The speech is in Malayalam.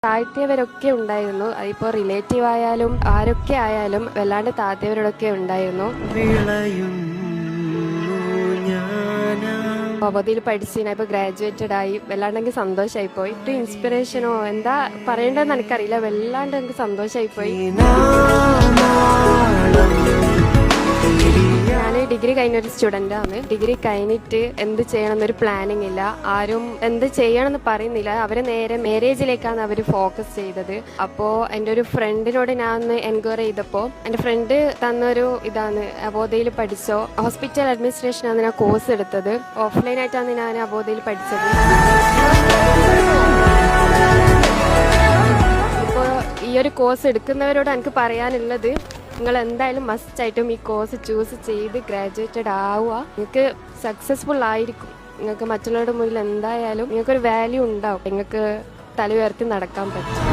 താഴ്ത്തിയവരൊക്കെ ഉണ്ടായിരുന്നു. അതിപ്പോൾ റിലേറ്റീവ് ആയാലും ആരൊക്കെ ആയാലും വല്ലാണ്ട് താഴ്ത്തിയവരോടൊക്കെ ഉണ്ടായിരുന്നു. അവധിയിൽ പഠിച്ച് ഇപ്പൊ ഗ്രാജുവേറ്റഡ് ആയി വല്ലാണ്ടെങ്കിൽ സന്തോഷമായി പോയി. ഒരു ഇൻസ്പിറേഷനോ എന്താ പറയേണ്ടതെന്ന് എനിക്കറിയില്ല, വല്ലാണ്ട് എനിക്ക് സന്തോഷമായി പോയി. ഞാൻ ഡിഗ്രി കഴിഞ്ഞൊരു സ്റ്റുഡൻ്റ് ആണ്. ഡിഗ്രി കഴിഞ്ഞിട്ട് എന്ത് ചെയ്യണമെന്നൊരു പ്ലാനിങ് ഇല്ല. ആരും എന്ത് ചെയ്യണമെന്ന് പറയുന്നില്ല. അവരെ നേരെ മാരേജിലേക്കാണ് അവർ ഫോക്കസ് ചെയ്തത്. അപ്പോൾ എൻ്റെ ഒരു ഫ്രണ്ടിനോട് ഞാൻ ഒന്ന് എൻക്വയറി ചെയ്തപ്പോൾ എൻ്റെ ഫ്രണ്ട് തന്നൊരു ഇതാണ്, അബോധയിൽ പഠിച്ചോ, ഹോസ്പിറ്റൽ അഡ്മിനിസ്ട്രേഷനാണ് ഞാൻ കോഴ്സ് എടുത്തത്. ഓഫ്ലൈനായിട്ടാണ് ഞാൻ അബോധയിൽ പഠിച്ചത്. ഇപ്പോൾ ഈ ഒരു കോഴ്സ് എടുക്കുന്നവരോട് എനിക്ക് പറയാനുള്ളത്, നിങ്ങൾ എന്തായാലും മസ്റ്റായിട്ടും ഈ കോഴ്സ് ചൂസ് ചെയ്ത് ഗ്രാജുവേറ്റഡ് ആവുക. നിങ്ങൾക്ക് സക്സസ്ഫുൾ ആയിരിക്കും. നിങ്ങൾക്ക് മറ്റുള്ളവരുടെ മുന്നിൽ എന്തായാലും നിങ്ങൾക്കൊരു വാല്യൂ ഉണ്ടാവും. നിങ്ങൾക്ക് തല ഉയർത്തി നടക്കാൻ പറ്റും.